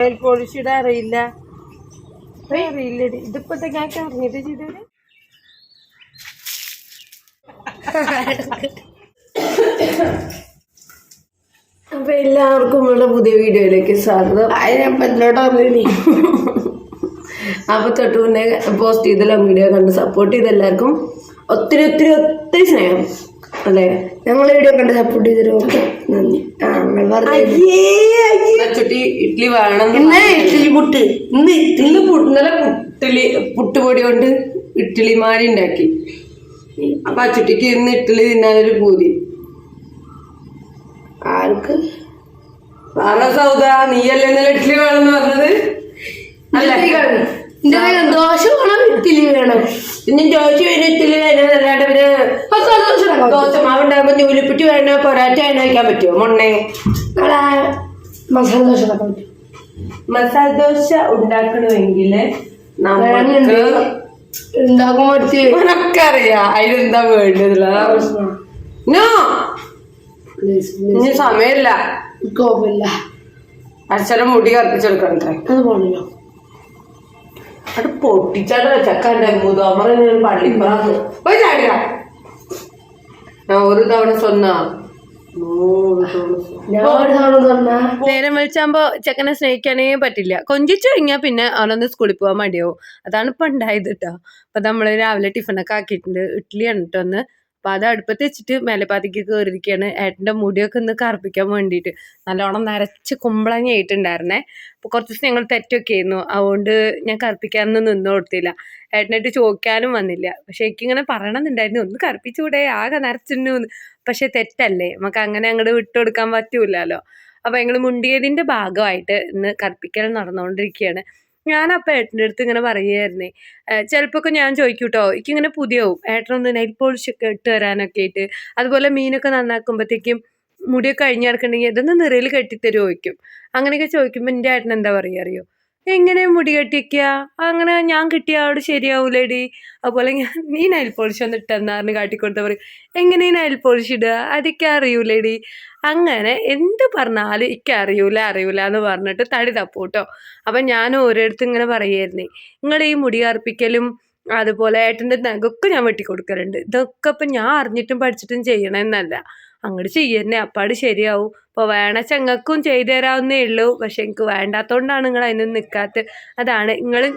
പോളിഷിയുടെ അറിയില്ല അറിയില്ലടി ഇതിപ്പോഴത്തെ ഞാൻ അറിഞ്ഞിട്ട് ചെയ്തത്. അപ്പൊ എല്ലാവർക്കും ഉള്ള പുതിയ വീഡിയോയിലേക്ക് സ്വാഗതം. അതിനെപ്പറ്റിലോട്ട് അറിയില്ലേ. അപ്പൊ തൊട്ട് മുന്നേ പോസ്റ്റ് ചെയ്തല്ലോ വീഡിയോ കണ്ട് സപ്പോർട്ട് ചെയ്ത എല്ലാവർക്കും ഒത്തിരി ഒത്തിരി ഒത്തിരി സ്നേഹം. അല്ലേ, ഞങ്ങൾ വീഡിയോ കണ്ട് സപ്പോർട്ട് ചെയ്തല്ലോ, നന്ദി. ഇഡ്ഡലി വേണം. ഇഡ്ഡലി പുട്ട് ഇന്നലെ പുട്ടുപൊടി കൊണ്ട് ഇഡ്ഡലിമാരി ഉണ്ടാക്കി. അപ്പൊ അച്ചുട്ടിക്ക് ഇന്ന് ഇഡ്ഡലി തിന്നാനൊരു പൂതി. ആർക്ക് പറ സൗദ, നീയല്ലേ ഇന്നലെ ഇഡ്ഡലി വേണമെന്ന് പറഞ്ഞത്? ദോശ വേണം, ഇഡ്ഡലി വേണം. പിന്നെ ദോശ വേണം, ഇഡ്ഡലി വേണം. അല്ലാണ്ട് പിന്നെ ദോശ മാവുണ്ടാകുമ്പോ നൂലിപ്പിട്ടി വേണോ പൊറാറ്റ വേണോ വയ്ക്കാൻ പറ്റുമോ? മൊണ്ണേ മസാല ദോശ മസാല ദോശ ഉണ്ടാക്കണമെങ്കിൽ നമുക്ക് ഉണ്ടാക്കാൻ അറിയാം അതിനെന്താ വേണ്ടതില്ല. ഇനി സമയമില്ല. അച്ഛനെ മുടി കറുപ്പിച്ചെടുക്കണ്ടേ? അത് പോണല്ലോ. അത് പൊട്ടിച്ചാട ചക്കണ്ട മൂതോമറ പള്ളിപ്പുറത്ത് പോയി ചാടില്ല. ഒരു തവണ സ്വന്നാ നേരം വിളിച്ചാകുമ്പോ ചെക്കനെ സ്നേഹിക്കാനേ പറ്റില്ല. കൊഞ്ചിച്ചു കഴിഞ്ഞാൽ പിന്നെ അവനൊന്ന് സ്കൂളിൽ പോകാൻ മടിയാവും. അതാണ് ഇപ്പൊ ഉണ്ടായത് കേട്ടോ. അപ്പൊ നമ്മള് രാവിലെ ടിഫിനൊക്കെ ആക്കിയിട്ടുണ്ട്. ഇഡ്ഡലിയാണ് കേട്ടോ ഒന്ന്. അപ്പൊ അത് അടുപ്പത്ത് വെച്ചിട്ട് മേലെപ്പാത്തിക്ക് കയറിയിരിക്കുകയാണ്. ഏട്ടൻ്റെ മുടിയൊക്കെ ഒന്ന് കറുപ്പിക്കാൻ വേണ്ടിയിട്ട്. നല്ലോണം നരച്ച് കുമ്പളങ്ങയായിട്ടുണ്ടായിരുന്നേ. അപ്പോൾ കുറച്ച് ദിവസം ഞങ്ങൾ തെറ്റൊക്കെ ആയിരുന്നു. അതുകൊണ്ട് ഞാൻ കറുപ്പിക്കാനൊന്നും നിന്ന് കൊടുത്തില്ല. ഏട്ടനായിട്ട് ചോദിക്കാനും വന്നില്ല. പക്ഷെ എനിക്കിങ്ങനെ പറയണമെന്നുണ്ടായിരുന്നു, ഒന്ന് കറുപ്പിച്ചുകൂടെ, ആകെ നരച്ചിരുന്നു. പക്ഷെ തെറ്റല്ലേ, നമുക്ക് അങ്ങനെ അങ്ങോട്ട് വിട്ടുകൊടുക്കാൻ പറ്റൂലല്ലോ. അപ്പോൾ ഞങ്ങൾ മുണ്ടിയതിൻ്റെ ഭാഗമായിട്ട് ഇന്ന് കറുപ്പിക്കൽ നടന്നുകൊണ്ടിരിക്കുകയാണ്. ഞാനപ്പോൾ ഏട്ടൻ്റെ അടുത്ത് ഇങ്ങനെ പറയുമായിരുന്നേ, ചിലപ്പോൾ ഞാൻ ചോദിക്കും കേട്ടോ, എനിക്കിങ്ങനെ പുതിയാവും ഏട്ടനൊന്ന് നെയിൽ പോളിഷൊക്കെ ഇട്ട് തരാനൊക്കെ ആയിട്ട്. അതുപോലെ മീനൊക്കെ നന്നാക്കുമ്പോഴത്തേക്കും മുടിയൊക്കെ കഴിഞ്ഞ് കിടക്കണമെങ്കിൽ ഇതൊന്ന് നിറയിൽ കെട്ടിത്തരുമോ ചോദിക്കും. അങ്ങനെയൊക്കെ ചോദിക്കുമ്പോൾ എൻ്റെ ഏട്ടൻ എന്താ പറയുക അറിയോ, എങ്ങനെ മുടി കെട്ടിക്കുക, അങ്ങനെ ഞാൻ കിട്ടിയ അവിടെ ശരിയാവൂലേടി. അതുപോലെ നീ നൈൽ പോളിഷ് ഒന്ന് ഇട്ടെന്നാറിന് കാട്ടിക്കൊടുത്ത പറയും, എങ്ങനെ നൈൽ പോളിഷ് ഇടുക, അതൊക്കെ അറിയൂലേടി. അങ്ങനെ എന്ത് പറഞ്ഞാലും എനിക്ക് അറിയൂല എന്ന് പറഞ്ഞിട്ട് തടി തപ്പൂ കേട്ടോ. അപ്പം ഞാൻ ഓരോരുത്തർ ഇങ്ങനെ പറയുമായിരുന്നേ, നിങ്ങൾ ഈ മുടി കറുപ്പിക്കലും അതുപോലെ ഏട്ടൻ്റെ നഖമൊക്കെ ഞാൻ വെട്ടിക്കൊടുക്കലുണ്ട്. ഇതൊക്കെ ഇപ്പം ഞാൻ അറിഞ്ഞിട്ടും പഠിച്ചിട്ടും ചെയ്യണമെന്നല്ല, അങ്ങോട്ട് ചെയ്യന്നെ, അപ്പാട് ശരിയാവും. അപ്പോൾ വേണ ചെങ്ങൾക്കും ചെയ്തു തരാവുന്നേ ഉള്ളൂ. പക്ഷെ എനിക്ക് വേണ്ടാത്തതുകൊണ്ടാണ് നിങ്ങൾ അതിനൊന്നും നിൽക്കാത്തത്. അതാണ്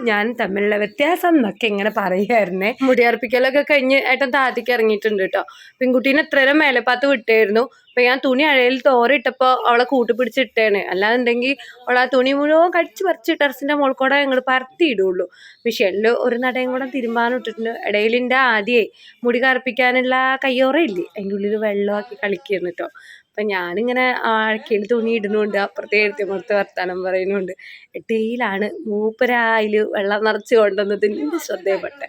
ഞാൻ തമ്മിലുള്ള വ്യത്യാസം എന്നൊക്കെ ഇങ്ങനെ പറയുമായിരുന്നേ. മുടിയർപ്പിക്കലൊക്കെ കഴിഞ്ഞ് ഏട്ടൻ താഴത്തേക്ക് ഇറങ്ങിയിട്ടുണ്ട് കേട്ടോ. പെൺകുട്ടീനെ എത്ര നേരം മേലെപ്പാത്ത് വിട്ടായിരുന്നു. അപ്പം ഞാൻ തുണി അഴയിൽ തോറിട്ടപ്പോൾ അവളെ കൂട്ടുപിടിച്ചിട്ടേണ്. അല്ലാന്നുണ്ടെങ്കിൽ അവൾ ആ തുണി മുഴുവൻ കടിച്ച് പറിച്ച് ടെറസിൻ്റെ മുകളിൽ കൂടെ ഞങ്ങൾ പരത്തിയിടുള്ളൂ. മിഷനിൽ ഒരു നടയും കൂടെ തിരുമ്പാനും ഇട്ടിട്ടുണ്ട്. ഇടയിലിൻ്റെ ആദ്യമേ മുടി കറുപ്പിക്കാനുള്ള കയ്യോറയില്ലേ, അതിൻ്റെ ഉള്ളിൽ വെള്ളമാക്കി കളിക്കുന്നു കേട്ടോ. അപ്പം ഞാനിങ്ങനെ ആഴ്ക്കയിൽ തുണി ഇടുന്നുണ്ട്, അപ്പുറത്തെ എഴുത്തിമർത്ത് വർത്താനം പറയുന്നുണ്ട്. ഇടയിലാണ് മൂപ്പരായിൽ വെള്ളം നിറച്ച് കൊണ്ടുവന്നത് എൻ്റെ ശ്രദ്ധയപ്പെട്ടെ.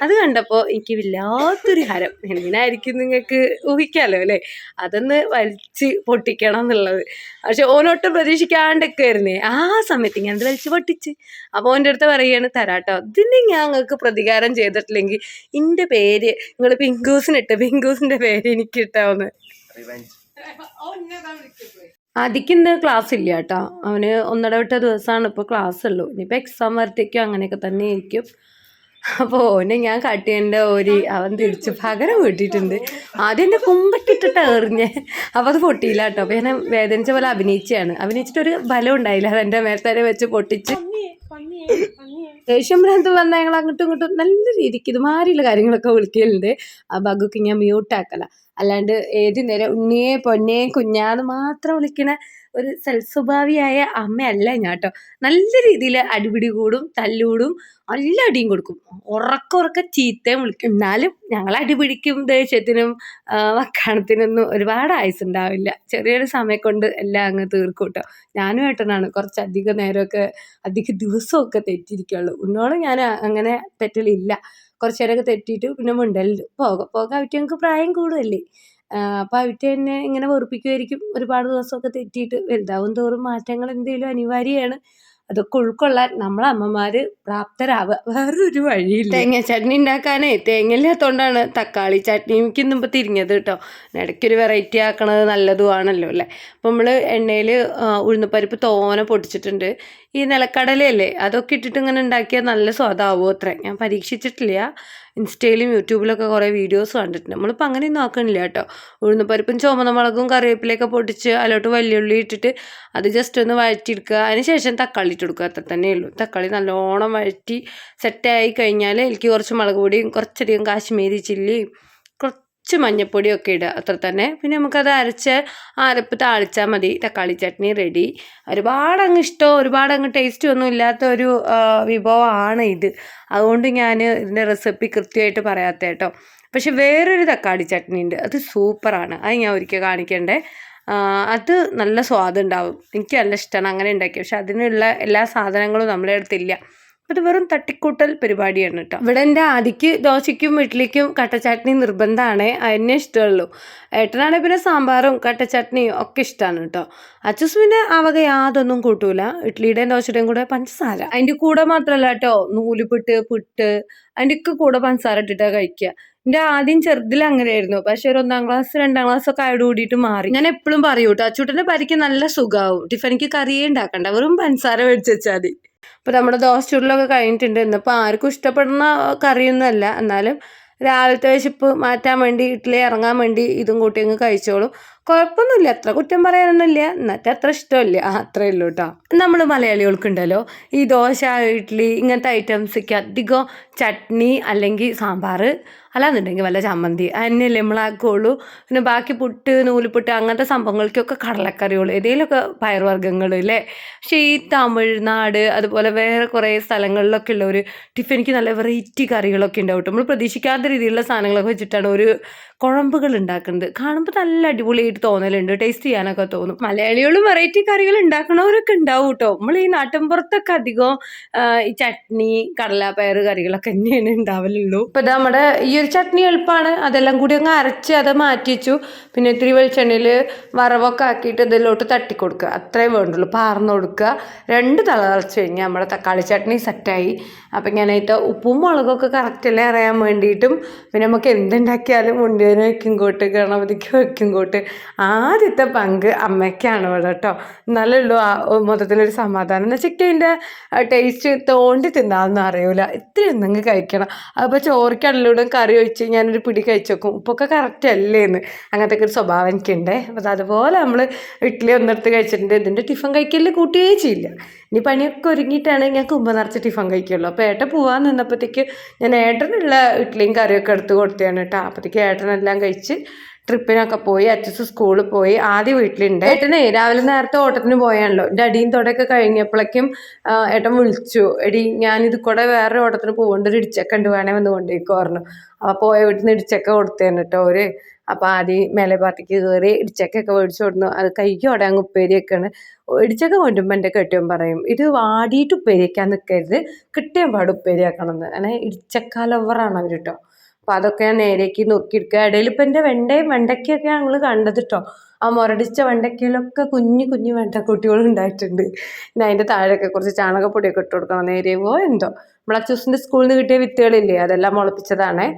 അത് കണ്ടപ്പോൾ എനിക്ക് വല്ലാത്തൊരു ഹരം. എന്തിനായിരിക്കും നിങ്ങൾക്ക് ഊഹിക്കാമല്ലോ അല്ലേ, അതൊന്ന് വലിച്ച് പൊട്ടിക്കണം എന്നുള്ളത്. പക്ഷെ ഓനൊട്ടും പ്രതീക്ഷിക്കാണ്ടൊക്കെ ആയിരുന്നേ. ആ സമയത്ത് ഞാൻ അത് വലിച്ച് പൊട്ടിച്ച്. അപ്പോൾ ഓൻ്റെ അടുത്ത് പറയുകയാണ്, തരാട്ടോ, ഇതിന് ഞങ്ങൾക്ക് പ്രതികാരം ചെയ്തിട്ടില്ലെങ്കിൽ എൻ്റെ പേര് നിങ്ങൾ പിങ്കൂസിൻ്റെ പേര് എനിക്ക് ഇട്ടാവുന്നത്. അതിക്കിന്ന് ക്ലാസ് ഇല്ല കേട്ടോ. അവന് ഒന്നിടവിട്ട ദിവസമാണ് ഇപ്പോൾ ക്ലാസ് ഉള്ളൂ. ഇനിയിപ്പോൾ എക്സാം വരത്തേക്കും അങ്ങനെയൊക്കെ തന്നെ ഇരിക്കും. അപ്പോൾ ഓനെ ഞാൻ കാട്ടിയതിൻ്റെ അവൻ തിരിച്ച് പകരം വീട്ടിയിട്ടുണ്ട്. ആദ്യം എൻ്റെ കുമ്പട്ടിട്ടിട്ട് എറിഞ്ഞ്, അപ്പോൾ അത് പൊട്ടിയില്ല കേട്ടോ. അപ്പോൾ ഞാൻ വേദനിച്ച പോലെ അഭിനയിച്ചിട്ടൊരു ബലം ഉണ്ടായില്ല. അതെൻ്റെ മേൽത്തരെ വെച്ച് പൊട്ടിച്ച് ദേഷ്യം ഭ്രാന്ത് വന്നാൽ ഞങ്ങൾ അങ്ങോട്ടും ഇങ്ങോട്ടും നല്ല രീതിക്ക് ഇതുമാതിരിയുള്ള കാര്യങ്ങളൊക്കെ വിളിക്കലുണ്ട്. ആ ബഗ്ഗൊക്കെ ഞാൻ മ്യൂട്ടാക്കല. അല്ലാണ്ട് ഏത് നേരം ഉണ്ണിയെ പൊന്നെ കുഞ്ഞാന്ന് മാത്രം വിളിക്കണ ഒരു സൽസ്വഭാവിയായ അമ്മയല്ല ഞാൻ കേട്ടോ. നല്ല രീതിയിൽ അടിപിടി കൂടും, തല്ലൂടും, നല്ല അടിയും കൊടുക്കും, ഉറക്ക ചീത്തയും വിളിക്കും. എന്നാലും ഞങ്ങൾ അടിപിടിക്കും, ദേഷ്യത്തിനും വക്കാണത്തിനൊന്നും ഒരുപാട് ആയുസുണ്ടാവില്ല. ചെറിയൊരു സമയം കൊണ്ട് എല്ലാം അങ്ങ് തീർക്കും കേട്ടോ. ഞാനും ഏട്ടനാണ് കുറച്ചധികം നേരമൊക്കെ അധിക ദിവസമൊക്കെ തെറ്റിയിരിക്കുള്ളൂ. ഉന്നോളം ഞാൻ അങ്ങനെ തെറ്റലില്ല. കുറച്ച് നേരമൊക്കെ തെറ്റിയിട്ട് പിന്നെ മിണ്ടലിൽ പോകെ അവറ്റ് ഞങ്ങൾക്ക് പ്രായം കൂടുമല്ലേ. അപ്പോൾ അവറ്റ് തന്നെ ഇങ്ങനെ വെറുപ്പിക്കുമായിരിക്കും. ഒരുപാട് ദിവസമൊക്കെ തെറ്റിയിട്ട് വലുതാവും തോറും മാറ്റങ്ങൾ എന്തെങ്കിലും അനിവാര്യമാണ്. അതൊക്കെ ഉൾക്കൊള്ളാൻ നമ്മളമ്മമാർ പ്രാപ്തരാവുക, വേറൊരു വഴിയില്ല. തേങ്ങ ചട്നി ഉണ്ടാക്കാനേ തേങ്ങയില്ലാത്തതുകൊണ്ടാണ് തക്കാളി ചട്നിക്ക് ഇന്നിപ്പോൾ തിരിഞ്ഞത് കേട്ടോ. ഇടയ്ക്കൊരു വെറൈറ്റി ആക്കണത് നല്ലതുമാണല്ലോ അല്ലേ. അപ്പോൾ നമ്മൾ എണ്ണയിൽ ഉഴുന്നപ്പരിപ്പ് തോനെ പൊടിച്ചിട്ടുണ്ട്. ഈ നിലക്കടലയല്ലേ അതൊക്കെ ഇട്ടിട്ട് ഇങ്ങനെ ഉണ്ടാക്കിയാൽ നല്ല സ്വാദാവുമോ അത്ര. ഞാൻ പരീക്ഷിച്ചിട്ടില്ല. ഇൻസ്റ്റയിലും യൂട്യൂബിലൊക്കെ കുറേ വീഡിയോസ് കണ്ടിട്ടുണ്ട്. നമ്മളിപ്പോൾ അങ്ങനെയൊന്നും ആക്കണില്ല കേട്ടോ. ഉഴുന്നുപരിപ്പും ചുവന്ന മുളകും കറിവേപ്പിലയൊക്കെ പൊടിച്ച് അതിലോട്ട് വലിയുള്ളി ഇട്ടിട്ട് അത് ജസ്റ്റ് ഒന്ന് വഴറ്റിയെടുക്കുക. അതിന് ശേഷം തക്കാളി ഇട്ട് കൊടുക്കുക. അത്ര തന്നെ ഉള്ളൂ. തക്കാളി നല്ലോണം വഴറ്റി സെറ്റായി കഴിഞ്ഞാൽ എനിക്ക് കുറച്ച് മുളക് പൊടിയും കുറച്ചധികം കാശ്മീരി ചില്ലിയും കുറച്ച് മഞ്ഞൾപ്പൊടിയൊക്കെ ഇടുക. അത്ര തന്നെ. പിന്നെ നമുക്കത് അരച്ച് അരപ്പ് താളിച്ചാൽ മതി. തക്കാളി ചട്നി റെഡി. ഒരുപാട് അങ്ങ് ഇഷ്ടമോ ഒരുപാട് അങ്ങ് ടേസ്റ്റ് ഒന്നും ഇല്ലാത്ത ഒരു വിഭവമാണ് ഇത്. അതുകൊണ്ട് ഞാൻ ഇതിൻ്റെ റെസിപ്പി കൃത്യമായിട്ട് പറയാത്ത കേട്ടോ. പക്ഷെ വേറൊരു തക്കാളി ചട്നി ഉണ്ട്, അത് സൂപ്പറാണ്. അത് ഞാൻ ഒരിക്കൽ കാണിക്കണ്ടേ. അത് നല്ല സ്വാദുണ്ടാവും. എനിക്ക് നല്ല ഇഷ്ടമാണ് അങ്ങനെ ഉണ്ടാക്കി. പക്ഷെ അതിനുള്ള എല്ലാ സാധനങ്ങളും നമ്മളെ അടുത്തില്ല. അത് വെറും തട്ടിക്കൂട്ടൽ പരിപാടിയാണ് കേട്ടോ. ഇവിടെ എൻ്റെ ആദിക്ക് ദോശയ്ക്കും ഇഡ്ഡലിക്കും കട്ടച്ചട്നി നിർബന്ധമാണ്. അതിനെ ഇഷ്ടമുള്ളൂ. ഏട്ടനാണെങ്കിൽ പിന്നെ സാമ്പാറും കട്ടച്ചട്നിയും ഒക്കെ ഇഷ്ടമാണ് കേട്ടോ. അച്ചൂസ് പിന്നെ ആ വക യാതൊന്നും കൂട്ടൂല. ഇഡ്ഡലിയുടെയും ദോശയുടെയും കൂടെ പഞ്ചസാര അതിൻ്റെ കൂടെ മാത്രമല്ല കേട്ടോ, നൂലുപുട്ട് പുട്ട് അതിൻ്റെയൊക്കെ കൂടെ പഞ്ചസാര ഇട്ടിട്ടാണ് കഴിക്കുക. എൻ്റെ ആദ്യം ചെറുതിൽ അങ്ങനെയായിരുന്നു. പക്ഷെ ഒരു 1ാം ക്ലാസ് 2ാം ക്ലാസ് ഒക്കെ ആയോട് കൂടിയിട്ട് മാറി. ഞാൻ എപ്പോഴും പറയൂ കേട്ടോ, അച്ചൂട്ടൻ്റെ പരിക്ക് നല്ല സുഖമാവും. ടിഫനിക്ക് കറിയേ ഉണ്ടാക്കണ്ട, വെറും പഞ്ചസാര മേടിച്ച് വെച്ചാൽ മതി. ഇപ്പോൾ നമ്മുടെ ദോശ ചുരുളൊക്കെ കഴിഞ്ഞിട്ടുണ്ട്. ഇന്നിപ്പോൾ ആർക്കും ഇഷ്ടപ്പെടുന്ന കറിയൊന്നുമല്ല, എന്നാലും രാവിലത്തെ വിശപ്പ് മാറ്റാൻ വേണ്ടി ഇഡ്ഡലി ഇറങ്ങാൻ വേണ്ടി ഇതും കൂട്ടി അങ്ങ് കഴിച്ചോളും. കുഴപ്പമൊന്നുമില്ല, അത്ര കുറ്റം പറയാനൊന്നുമില്ല, എന്നിട്ട് അത്ര ഇഷ്ടമില്ല, അത്രയേ ഉള്ളൂ കേട്ടോ. നമ്മൾ മലയാളികൾക്കുണ്ടല്ലോ ഈ ദോശ ഇഡ്ഡലി ഇങ്ങനത്തെ ഐറ്റംസൊക്കെ അധികം ചട്നി അല്ലെങ്കിൽ സാമ്പാർ അല്ലാന്നുണ്ടെങ്കിൽ വല്ല ചമ്മന്തി അതിനല്ലേ നമ്മളാക്കുള്ളൂ. പിന്നെ ബാക്കി പുട്ട് നൂലുപുട്ട് അങ്ങനത്തെ സംഭവങ്ങൾക്കൊക്കെ കടലക്കറികൾ ഏതെങ്കിലുമൊക്കെ പയറുവർഗ്ഗങ്ങൾ അല്ലേ. പക്ഷേ ഈ തമിഴ്നാട് അതുപോലെ വേറെ കുറേ സ്ഥലങ്ങളിലൊക്കെ ഉള്ള ഒരു ടിഫിനിക്ക് നല്ല വെറൈറ്റി കറികളൊക്കെ ഉണ്ടാവും കേട്ടോ. നമ്മൾ പ്രതീക്ഷിക്കാത്ത രീതിയിലുള്ള സാധനങ്ങളൊക്കെ വെച്ചിട്ടാണ് ഒരു കുഴമ്പുകൾ ഉണ്ടാക്കുന്നത്. കാണുമ്പോൾ നല്ല അടിപൊളിയായിട്ട് തോന്നലുണ്ട്, ടേസ്റ്റ് ചെയ്യാനൊക്കെ തോന്നും. മലയാളികളും വെറൈറ്റി കറികൾ ഉണ്ടാക്കണവരൊക്കെ ഉണ്ടാവും കേട്ടോ. നമ്മൾ ഈ നാട്ടിൻപുറത്തൊക്കെ അധികം ഈ ചട്നി കടലപ്പയർ കറികളൊക്കെ തന്നെയാണ് ഉണ്ടാവലുള്ളൂ. ഇപ്പം നമ്മുടെ ഈ ഒരു ചട്നി എളുപ്പമാണ്. അതെല്ലാം കൂടി അങ്ങ് അരച്ച് അത് മാറ്റി വെച്ചു. പിന്നെ ഇത്തിരി വെളിച്ചെണ്ണയിൽ വറവൊക്കെ ആക്കിയിട്ട് ഇതിലോട്ട് തട്ടിക്കൊടുക്കുക, അത്രയും വേണ്ടുള്ളൂ. പാർന്ന് കൊടുക്കുക. 2 തിളച്ച് കഴിഞ്ഞാൽ നമ്മുടെ തക്കാളി ചട്നി സെറ്റായി. അപ്പം ഞാനായിട്ട് ഉപ്പും മുളകൊക്കെ കറക്റ്റല്ലേ അറിയാൻ വേണ്ടിയിട്ടും പിന്നെ നമുക്ക് എന്തുണ്ടാക്കിയാലും ഉണ്ടിയന് വെക്കുംകോട്ട് ഗണപതിക്ക് വെക്കുംകോട്ട് ആദ്യത്തെ പങ്ക് അമ്മയ്ക്കാണ് ഇവിടെ കേട്ടോ. നല്ലുള്ളൂ മൊത്തത്തിലൊരു സമാധാനം. എന്ന് വെച്ചാൽ അതിൻ്റെ ടേസ്റ്റ് തോണ്ടി തിന്നാമെന്ന് അറിയൂല. ഇത്തിരി ഒന്നെങ്കിൽ കഴിക്കണം. അതിപ്പോൾ ചോറിക്കടലൂടെ കറി ഒഴിച്ച് ഞാനൊരു പിടി കഴിച്ച് വെക്കും, ഉപ്പൊക്കെ കറക്റ്റ് അല്ലേന്ന്. അങ്ങനത്തെ ഒരു സ്വഭാവം എനിക്കുണ്ടേ. അപ്പോൾ അതുപോലെ നമ്മൾ ഇഡ്ഡലി ഒന്നെടുത്ത് കഴിച്ചിട്ടുണ്ട്. ഇതിൻ്റെ ടിഫൻ കഴിക്കലിൽ കൂട്ടുകയേ ചെയ്യില്ല. ഇനി പണിയൊക്കെ ഒരുങ്ങിയിട്ടാണ് ഞാൻ കുമ്പ നിറച്ച് ടിഫൻ കഴിക്കുള്ളൂ. അപ്പോൾ ഏട്ടൻ പോകാൻ നിന്നപ്പോഴത്തേക്ക് ഞാൻ ഏട്ടനുള്ള ഇഡ്ഡലിയും കറിയൊക്കെ എടുത്ത് കൊടുത്തതാണ് കേട്ടോ. അപ്പോഴത്തേക്ക് ഏട്ടനെല്ലാം കഴിച്ച് ട്രിപ്പിനൊക്കെ പോയി. അച്ഛസ് സ്കൂളിൽ പോയി. ആദ്യം വീട്ടിലുണ്ട്. ഏട്ടനെ രാവിലെ നേരത്തെ ഓട്ടത്തിന് പോയാണല്ലോ. എൻ്റെ അടിയും തൊടയൊക്കെ കഴിഞ്ഞപ്പോഴേക്കും ഏട്ടൻ വിളിച്ചു, എടി ഞാനിത് കൂടെ വേറെ ഓട്ടത്തിന് പോകേണ്ട ഒരു ഇടിച്ചക്ക ഉണ്ട്, വേണേ വന്ന് കൊണ്ടേക്ക് പറഞ്ഞു. അപ്പോൾ പോയ വീട്ടിൽ നിന്ന് ഇടിച്ചക്ക കൊടുത്തേന് കേട്ടോ ഒരു. അപ്പോൾ ആദ്യം മേലെ ഭാഗത്തേക്ക് കയറി ഇടിച്ചക്കൊക്കെ മേടിച്ചു കൊടുന്നു. അത് കൈക്കോടെ അങ്ങ് ഉപ്പേരിയൊക്കെയാണ്. ഇടിച്ചക്ക കൊണ്ടുമ്പോൾ എൻ്റെ കെട്ടിയവൻ പറയും, ഇത് വാടിയിട്ട് ഉപ്പേരി വയ്ക്കാൻ നിൽക്കരുത്, കിട്ടിയ പാട് ഉപ്പേരി ആക്കണം എന്ന്. അങ്ങനെ ഇടിച്ചക്ക ലവറാണ് അവർ കേട്ടോ. അപ്പോൾ അതൊക്കെ ഞാൻ നേരേക്ക് നുറുക്കിയെടുക്കുക. ഇടയിൽ ഇപ്പം എൻ്റെ വെണ്ടയ്ക്കൊക്കെ ഞങ്ങൾ കണ്ടത് കേട്ടോ. ആ മുരടിച്ച വെണ്ടയ്ക്കയിലൊക്കെ കുഞ്ഞു കുഞ്ഞു വെണ്ടക്കുട്ടികൾ ഉണ്ടായിട്ടുണ്ട്. പിന്നെ അതിൻ്റെ താഴെയൊക്കെ കുറച്ച് ചാണകപ്പൊടിയൊക്കെ ഇട്ട് കൊടുക്കണം. നേരെയോ എന്തോ നമ്മൾ അച്ചൂസിൻ്റെ സ്കൂളിൽ നിന്ന് കിട്ടിയ വിത്തുകളില്ലേ, അതെല്ലാം മുളപ്പിച്ചതാണേ.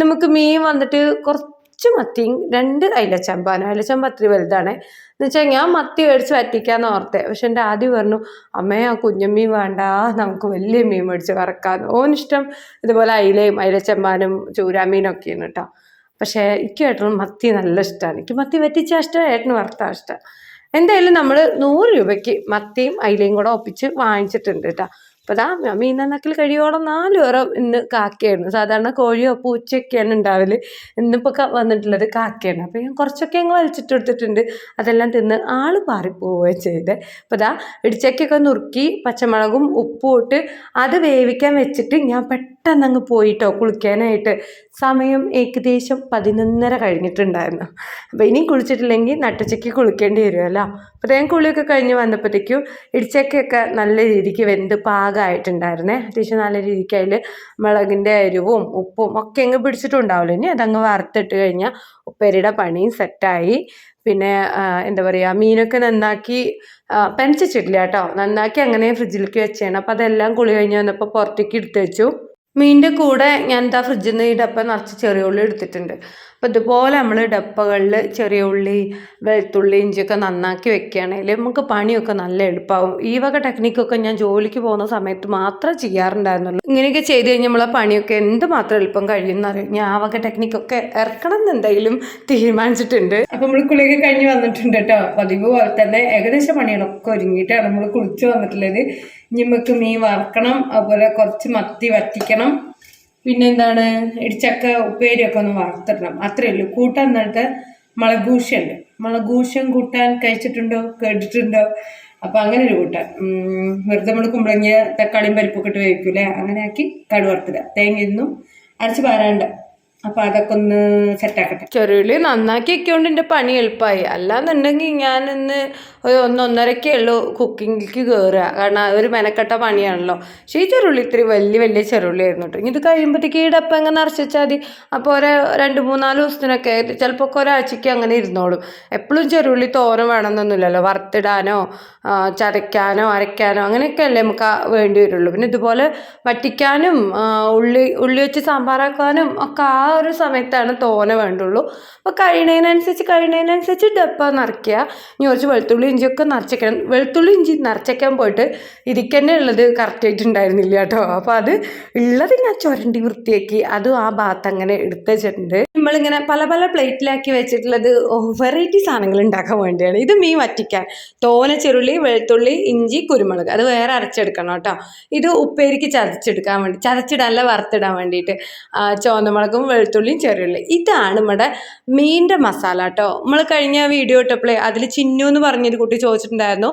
നമുക്ക് മീൻ വന്നിട്ട് കുറച്ച് മത്തിയും 2 അയിലച്ചമ്പ് അത്രയും വലുതാണ്. എന്നുവെച്ചാൽ ഞാൻ മത്തി മേടിച്ച് വറ്റിക്കാന്ന് ഓർത്തേ. പക്ഷെ എൻ്റെ ആദ്യം പറഞ്ഞു, അമ്മേ ആ കുഞ്ഞമ്മീൻ വേണ്ട, നമുക്ക് വലിയ മീൻ മേടിച്ച് വറക്കാന്ന്. ഓനിഷ്ടം ഇതുപോലെ അയിലയും അയിലച്ചമ്പാനും ചൂരാമീനൊക്കെയാണ് കേട്ടോ. പക്ഷേ എനിക്ക് ഏട്ടനും മത്തി നല്ല ഇഷ്ടമാണ്. എനിക്ക് മത്തി വറ്റിച്ചാൽ ഇഷ്ടം, ഏട്ടന് വറുത്താൽ ഇഷ്ടം. എന്തായാലും നമ്മൾ 100 രൂപയ്ക്ക് മത്തിയും അയിലയും കൂടെ ഒപ്പിച്ച് വാങ്ങിച്ചിട്ടുണ്ട് കേട്ടോ. അപ്പോൾ അതാ മീൻ നന്നാക്കൽ കഴിയോളം 4 പേരും ഇന്ന് കാക്കയായിരുന്നു. സാധാരണ കോഴിയോ പൂച്ചയൊക്കെയാണ് ഉണ്ടാവല്. ഇന്നിപ്പോൾ വന്നിട്ടുള്ളത് കാക്കയാണ്. അപ്പോൾ ഞാൻ കുറച്ചൊക്കെ അങ്ങ് വലിച്ചിട്ട് കൊടുത്തിട്ടുണ്ട്. അതെല്ലാം തിന്ന് ആൾ പാറിപ്പോവുകയും ചെയ്തേ. അപ്പോൾ അതാ ഇടിച്ചക്കൊക്കെ നുറുക്കി പച്ചമുളകും ഉപ്പും ഇട്ട് അത് വേവിക്കാൻ വെച്ചിട്ട് ഞാൻ പെട്ടെന്ന് അങ്ങ് പോയിട്ടോ കുളിക്കാനായിട്ട്. സമയം ഏകദേശം 11:30 കഴിഞ്ഞിട്ടുണ്ടായിരുന്നു. അപ്പോൾ ഇനിയും കുളിച്ചിട്ടില്ലെങ്കിൽ നട്ടുച്ചയ്ക്ക് കുളിക്കേണ്ടി വരുമല്ലോ. അപ്പോൾ ഞാൻ കുളിയൊക്കെ കഴിഞ്ഞ് വന്നപ്പോഴത്തേക്കും ഇടിച്ചക്കയൊക്കെ നല്ല രീതിക്ക് വെന്ത് പാകമായിട്ടുണ്ടായിരുന്നേ. അത്യാവശ്യം നല്ല രീതിക്ക് അതിൽ മുളകിൻ്റെ എരിവും ഉപ്പും ഒക്കെ അങ്ങ് പിടിച്ചിട്ടുണ്ടാവില്ല. ഇനി അതങ്ങ് വറുത്തിട്ട് കഴിഞ്ഞാൽ ഉപ്പേരിയുടെ പണിയും സെറ്റായി. പിന്നെ എന്താ പറയുക, മീനൊക്കെ നന്നാക്കി പെനച്ചിട്ടില്ല കേട്ടോ, നന്നാക്കി അങ്ങനെ ഫ്രിഡ്ജിലേക്ക് വെച്ചാണ്. അപ്പോൾ അതെല്ലാം കുളി കഴിഞ്ഞ് വന്നപ്പോൾ പുറത്തേക്ക് എടുത്ത് വെച്ചു. മീനിൻ്റെ കൂടെ ഞാൻ ഫ്രിഡ്ജിൽ നിന്ന് ഈ ഡപ്പ നിറച്ച് ചെറിയ ഉള്ളി എടുത്തിട്ടുണ്ട്. അപ്പോൾ ഇതുപോലെ നമ്മൾ ഡപ്പകളിൽ ചെറിയ ഉള്ളി വെളുത്തുള്ളി ഇഞ്ചിയൊക്കെ നന്നാക്കി വെക്കുകയാണെങ്കിൽ നമുക്ക് പണിയൊക്കെ നല്ല എളുപ്പമാവും. ഈ വക ടെക്നിക്കൊക്കെ ഞാൻ ജോലിക്ക് പോകുന്ന സമയത്ത് മാത്രം ചെയ്യാറുണ്ടായിരുന്നുള്ളൂ. ഇങ്ങനെയൊക്കെ ചെയ്ത് കഴിഞ്ഞാൽ നമ്മളെ പണിയൊക്കെ എന്തുമാത്രം എളുപ്പം കഴിയുമെന്നറിയും. ഞാൻ ആ വക ടെക്നിക്കൊക്കെ ഇറക്കണം എന്നെന്തെങ്കിലും തീരുമാനിച്ചിട്ടുണ്ട്. അപ്പോൾ നമ്മൾ കുളിയൊക്കെ കഴിഞ്ഞ് വന്നിട്ടുണ്ട് കേട്ടോ. പതിവ് പോലെ തന്നെ ഏകദേശം പണികളൊക്കെ ഒരുങ്ങിയിട്ടാണ് നമ്മൾ കുളിച്ച് വന്നിട്ടുള്ളത്. ഇനി നമുക്ക് മീൻ വറക്കണം, അതുപോലെ കുറച്ച് മത്തി വറ്റിക്കണം, പിന്നെന്താണ് ഇടിച്ചക്ക ഉപ്പേരിയൊക്കെ ഒന്ന് വറുത്തിടണം. അത്രയേ ഉള്ളൂ. കൂട്ടാൻ എന്നിട്ട് മുളകൂശുണ്ട്. മുളകൂശം കൂട്ടാൻ കഴിച്ചിട്ടുണ്ടോ, കേട്ടിട്ടുണ്ടോ? അപ്പം അങ്ങനെ ഒരു കൂട്ടാൻ വെറുതെ നമ്മൾ കുമ്പളങ്ങിയ തക്കാളിയും പരിപ്പൊക്കെ ഇട്ട് വേവിക്കൂലേ, അങ്ങനെ ആക്കി കടുക് വറുത്തിടുക. തേങ്ങ ഇരുന്നും അരച്ച് പാരാണ്ട്. അപ്പം അതൊക്കെ ഒന്ന് സെറ്റാക്കട്ടെ. ചെറുള്ളി നന്നാക്കി വെക്കൊണ്ട് എൻ്റെ പണി എളുപ്പമായി. അല്ലാന്നുണ്ടെങ്കിൽ ഞാനിന്ന് ഒരു 1-1.5 ഉള്ളൂ കുക്കിങ്ങിലേക്ക് കയറുക. കാരണം അതൊരു മെനക്കെട്ട പണിയാണല്ലോ. പക്ഷേ ഈ ചെറുള്ളി ഇത്തിരി വലിയ ചെറുള്ളി ആയിരുന്നു കേട്ടോ. ഇനി ഇത് കഴിയുമ്പോഴത്തേക്ക് ഈ ഡപ്പം എങ്ങനെ നിറച്ച് വെച്ചാൽ മതി. അപ്പോൾ 2-3-4 ദിവസത്തിനൊക്കെ ചിലപ്പോൾ ഒരാഴ്ചയ്ക്ക് അങ്ങനെ ഇരുന്നോളും. എപ്പോഴും ചെറുള്ളി തോരൻ വേണമെന്നൊന്നുമില്ലല്ലോ. വറുത്തിടാനോ ചതയ്ക്കാനോ അരയ്ക്കാനോ അങ്ങനെയൊക്കെ അല്ലേ നമുക്ക് വേണ്ടി വരുള്ളൂ. പിന്നെ ഇതുപോലെ വറ്റിക്കാനും ഉള്ളി വെച്ച് സാമ്പാറാക്കാനും ഒക്കെ ആ ഒരു സമയത്താണ് തോന വേണ്ടുള്ളൂ. അപ്പോൾ കഴിയുന്നതിനനുസരിച്ച് ഡപ്പ നിറയ്ക്കുക. ഇനി കുറച്ച് വെളുത്തുള്ളി ഇഞ്ചിയൊക്കെ നിറച്ചേക്കണം. വെളുത്തുള്ളി ഇഞ്ചി നിറച്ചേക്കാൻ പോയിട്ട് ഇതിക്കന്നെ ഉള്ളത് കറക്റ്റായിട്ടുണ്ടായിരുന്നില്ല കേട്ടോ. അപ്പോൾ അത് ഉള്ളത് ഞാൻ ചുരണ്ടി വൃത്തിയാക്കി അതും ആ ഭാഗത്ത് അങ്ങനെ എടുത്ത് വെച്ചിട്ടുണ്ട്. നമ്മളിങ്ങനെ പല പ്ലേറ്റിലാക്കി വെച്ചിട്ടുള്ളത് വെറൈറ്റി സാധനങ്ങൾ ഉണ്ടാക്കാൻ വേണ്ടിയാണ്. ഇത് മീൻ വറ്റിക്കാൻ തോന ചെറുള്ളി വെളുത്തുള്ളി ഇഞ്ചി കുരുമുളക് അത് വേറെ അരച്ചെടുക്കണം കേട്ടോ. ഇത് ഉപ്പേരിക്ക് ചതച്ചിടാനല്ല വറുത്തിടാൻ വേണ്ടിയിട്ട് ചുവന്നമുളകും വെളുത്തുള്ളിയും ചെറുള്ളി. ഇതാണ് നമ്മുടെ മീനിൻ്റെ മസാല കേട്ടോ. നമ്മൾ കഴിഞ്ഞ വീഡിയോ ഇട്ടപ്പോഴേ അതിൽ ചിന്നു എന്ന് പറഞ്ഞൊരു കുട്ടി ചോദിച്ചിട്ടുണ്ടായിരുന്നു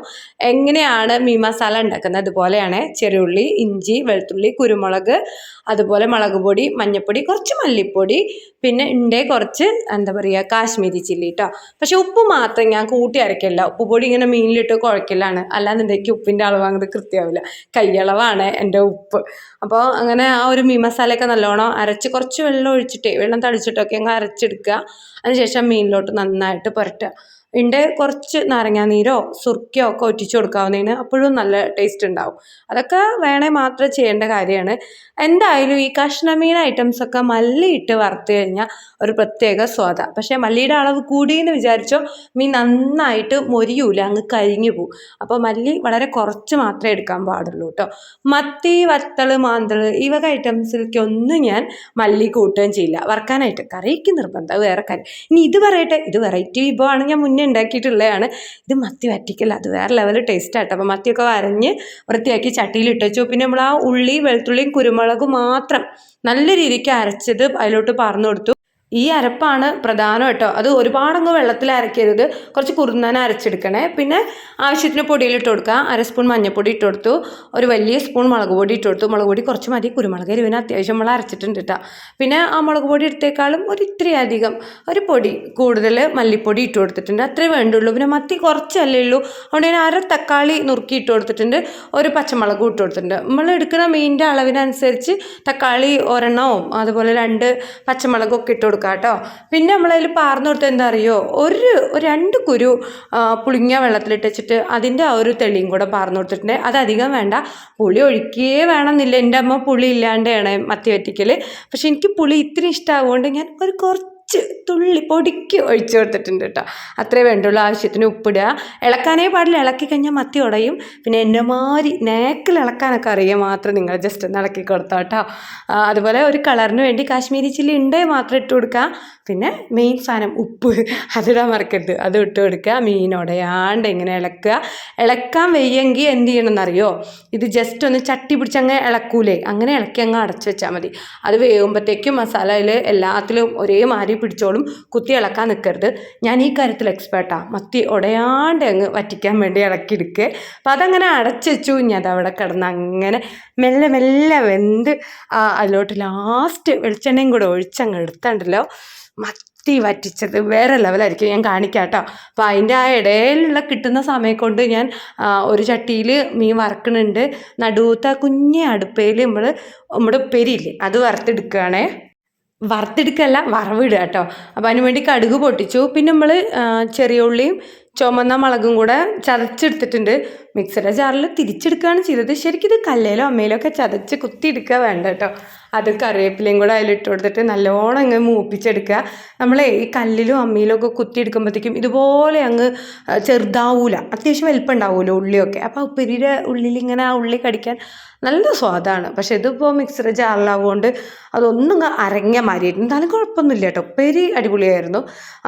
എങ്ങനെയാണ് മീൻ മസാല ഉണ്ടാക്കുന്നത്. അതുപോലെയാണ് ചെറുള്ളി ഇഞ്ചി വെളുത്തുള്ളി കുരുമുളക് അതുപോലെ മുളക് പൊടി മഞ്ഞൾപ്പൊടി കുറച്ച് മല്ലിപ്പൊടി പിന്നെ കുറച്ച് എന്താ പറയുക കാശ്മീരി ചില്ലി കേട്ടോ. പക്ഷെ ഉപ്പ് മാത്രം ഞാൻ കൂട്ടി അരക്കില്ല. ഉപ്പ് പൊടി ഇങ്ങനെ മീനിലിട്ട് കുഴക്കലാണ്. അല്ലാന്നുണ്ടെങ്കിൽ ഉപ്പിൻ്റെ അളവ് അങ്ങോട്ട് കൃത്യമാവില്ല. കൈയളവാണ് എൻ്റെ ഉപ്പ്. അപ്പോൾ അങ്ങനെ ആ ഒരു മീൻ മസാലയൊക്കെ നല്ലോണം അരച്ച് കുറച്ച് വെള്ളം തളിച്ചിട്ടൊക്കെ അങ്ങ് അരച്ചെടുക്കുക. അതിനുശേഷം മീനിലോട്ട് നന്നായിട്ട് പുരട്ടുക. കുറച്ച് നാരങ്ങാനീരോ സുർക്കയോ ഒക്കെ ഒറ്റിച്ച് കൊടുക്കാവുന്നതിന് അപ്പോഴും നല്ല ടേസ്റ്റ് ഉണ്ടാവും. അതൊക്കെ വേണേൽ മാത്രം ചെയ്യേണ്ട കാര്യമാണ്. എന്തായാലും ഈ കഷ്ണമീൻ ഐറ്റംസൊക്കെ മല്ലി ഇട്ട് വറുത്ത് കഴിഞ്ഞാൽ ഒരു പ്രത്യേക സ്വാദ. പക്ഷേ മല്ലിയുടെ അളവ് കൂടിയെന്ന് വിചാരിച്ചോ മീൻ നന്നായിട്ട് മൊരിയൂല, അങ്ങ് കരിഞ്ഞു പോവും. അപ്പോൾ മല്ലി വളരെ കുറച്ച് മാത്രമേ എടുക്കാൻ പാടുള്ളൂ കേട്ടോ. മത്തി വത്തൾ മാന്തൾ ഈ വക ഐറ്റംസിലേക്കൊന്നും ഞാൻ മല്ലി കൂട്ടുകയും ചെയ്യില്ല വറുക്കാനായിട്ട്. കറിക്ക് നിർബന്ധം വേറെ കറി. ഇനി ഇത് പറയട്ടെ, ഇത് വെറൈറ്റി വിഭവമാണ്, ഞാൻ മുന്നേ ഉണ്ടാക്കിയിട്ടുള്ളതാണ്. ഇത് മത്തി വറ്റിക്കല്ല, അത് വേറെ ലെവൽ ടേസ്റ്റ് ആട്ടോ. അപ്പോൾ മത്തിയൊക്കെ വരഞ്ഞ് വൃത്തിയാക്കി ചട്ടിയിൽ ഇട്ട് വെച്ചു. പിന്നെ നമ്മൾ ആ ഉള്ളി വെളുത്തുള്ളിയും കുരുമുളകും മാത്രം നല്ല രീതിക്ക് അരച്ചത് അതിലോട്ട് പറഞ്ഞു കൊടുത്തു. ഈ അരപ്പാണ് പ്രധാനം കേട്ടോ. അത് ഒരുപാടങ്ങ് വെള്ളത്തിൽ അരക്കരുത്, കുറച്ച് കുറുന്നാൻ അരച്ചെടുക്കണേ. പിന്നെ ആവശ്യത്തിന് പൊടിയിലിട്ട് കൊടുക്കുക. 1 സ്പൂൺ മഞ്ഞൾപ്പൊടി ഇട്ട് കൊടുത്തു, ഒരു വലിയ സ്പൂൺ മുളക് പൊടി ഇട്ട് കൊടുത്തു. മുളക് പൊടി കുറച്ച് മതി, കുരുമുളക് എരിവിന് അത്യാവശ്യം നമ്മൾ അരച്ചിട്ടുണ്ട് കേട്ടോ. പിന്നെ ആ മുളക് പൊടി എടുത്തേക്കാളും ഇത്തിരി അധികം ഒരു പൊടി കൂടുതൽ മല്ലിപ്പൊടി ഇട്ട് കൊടുത്തിട്ടുണ്ട്. അത്രേ വേണ്ടുള്ളൂ. പിന്നെ മത്തി കുറച്ചല്ലേ ഉള്ളൂ, അതുകൊണ്ട് ഞാൻ 1 തക്കാളി നുറുക്കി ഇട്ട് കൊടുത്തിട്ടുണ്ട്, ഒരു പച്ചമുളകും ഇട്ട് കൊടുത്തിട്ടുണ്ട്. നമ്മൾ എടുക്കുന്ന മീനിൻ്റെ അളവിനനുസരിച്ച് തക്കാളി 1 അതുപോലെ 2 പച്ചമുളകും ഒക്കെ ഇട്ട് കൊടുക്കുക കേട്ടോ. പിന്നെ നമ്മളതിൽ പാർന്നു കൊടുത്ത് എന്താ അറിയോ, ഒരു 2 കുരു പുളിങ്ങ വെള്ളത്തിലിട്ട് വെച്ചിട്ട് അതിൻ്റെ ആ ഒരു തെളിയും കൂടെ പാർന്നു കൊടുത്തിട്ടുണ്ട്. അതധികം വേണ്ട, പുളി ഒഴിക്കേ വേണമെന്നില്ല. എൻ്റെ അമ്മ പുളി ഇല്ലാണ്ടാണ് മത്തി വറ്റിക്കൽ. പക്ഷെ എനിക്ക് പുളി ഇത്തിരി ഇഷ്ടമാവുകൊണ്ട് ഞാൻ കുറച്ച് തുള്ളി പൊടിക്ക് ഒഴിച്ചു കൊടുത്തിട്ടുണ്ട് കേട്ടോ. അത്രേ വേണ്ടുള്ളൂ. ആവശ്യത്തിന് ഉപ്പിടുക. ഇളക്കാനേ പാടില്ല, ഇളക്കി കഴിഞ്ഞാൽ മത്തി ഉടയും. പിന്നെ എൻ്റെ മാതിരി നേക്കിൽ ഇളക്കാനൊക്കെ അറിയാൻ മാത്രം നിങ്ങൾ ജസ്റ്റ് ഒന്ന് ഇളക്കി കൊടുത്തോ കേട്ടോ. അതുപോലെ ഒരു കളറിന് വേണ്ടി കാശ്മീരി ചില്ലി ഉണ്ടെങ്കിൽ മാത്രം ഇട്ട് കൊടുക്കുക. പിന്നെ മെയിൻ സാധനം ഉപ്പ്, അതിടാൻ മറക്കരുത്, അത് ഇട്ട് കൊടുക്കുക. മീൻ ഉടയാണ്ട് ഇങ്ങനെ ഇളക്കുക. ഇളക്കാൻ വയ്യെങ്കിൽ എന്ത് ചെയ്യണമെന്നറിയോ, ഇത് ജസ്റ്റ് ഒന്ന് ചട്ടി പിടിച്ചങ്ങ് ഇളക്കൂലേ, അങ്ങനെ ഇളക്കി അങ്ങ് അടച്ചു വെച്ചാൽ മതി. അത് വേകുമ്പോഴത്തേക്കും മസാലയിൽ എല്ലാത്തിലും ഒരേ മാതിരി പിടിച്ചോളും. കുത്തി ഇളക്കാൻ നിൽക്കരുത്. ഞാൻ ഈ കാര്യത്തിൽ എക്സ്പേർട്ടാണ്. മത്തി ഉടയാണ്ട് അങ്ങ് വറ്റിക്കാൻ വേണ്ടി ഇളക്കിയെടുക്കുക. അപ്പം അതങ്ങനെ അടച്ചു വെച്ചു. ഇനി അതവിടെ കിടന്ന് അങ്ങനെ മെല്ലെ വെന്ത് അതിലോട്ട് ലാസ്റ്റ് വെളിച്ചെണ്ണയും കൂടെ ഒഴിച്ചങ്ങ് എടുത്തണ്ടല്ലോ, മത്തി വറ്റിച്ചത് വേറെ ലെവലായിരിക്കും. ഞാൻ കാണിക്കാം കേട്ടോ. അപ്പോൾ അതിൻ്റെ ആ ഇടയിലുള്ള കിട്ടുന്ന സമയം കൊണ്ട് ഞാൻ ഒരു ചട്ടിയിൽ മീൻ വറക്കുന്നുണ്ട്. നടുവത്ത കുഞ്ഞ അടുപ്പയിൽ നമ്മുടെ ഉപ്പേരിയില്ലേ അത് വറുത്തെടുക്കുകയാണേ. വറുത്തെടുക്കല്ല, വറവിടുക കേട്ടോ. അപ്പോൾ അതിന് വേണ്ടി കടുക് പൊട്ടിച്ചു. പിന്നെ നമ്മൾ ചെറിയ ഉള്ളിയും ചുമന്ന മുളകും കൂടെ ചതച്ചെടുത്തിട്ടുണ്ട്. മിക്സിയുടെ ജാറിൽ തിരിച്ചെടുക്കുകയാണ് ചെയ്തത്. ശരിക്കും ഇത് കല്ലേലോ അമ്മയിലോ ഒക്കെ ചതച്ച് കുത്തിയെടുക്കുക വേണ്ട കേട്ടോ. അത് കറിവേപ്പിലയും കൂടെ അതിലിട്ട് കൊടുത്തിട്ട് നല്ലോണം അങ്ങ് മൂപ്പിച്ചെടുക്കുക. നമ്മളെ ഈ കല്ലിലും അമ്മിയിലും ഒക്കെ കുത്തിയെടുക്കുമ്പോഴത്തേക്കും ഇതുപോലെ അങ്ങ് ചെറുതാവൂല, അത്യാവശ്യം വലിപ്പം ഉണ്ടാവുമല്ലോ ഉള്ളിയൊക്കെ. അപ്പോൾ ഉപ്പേരിയുടെ ഉള്ളിൽ ഇങ്ങനെ ആ ഉള്ളി കടിക്കാൻ നല്ല സ്വാദാണ്. പക്ഷെ ഇതിപ്പോൾ മിക്സർ ജാറിലാവുകൊണ്ട് അതൊന്നും അരങ്ങിയ മാതിരിയായിരുന്നു. എന്തായാലും കുഴപ്പമൊന്നുമില്ല കേട്ടോ, ഉപ്പേരി അടിപൊളിയായിരുന്നു.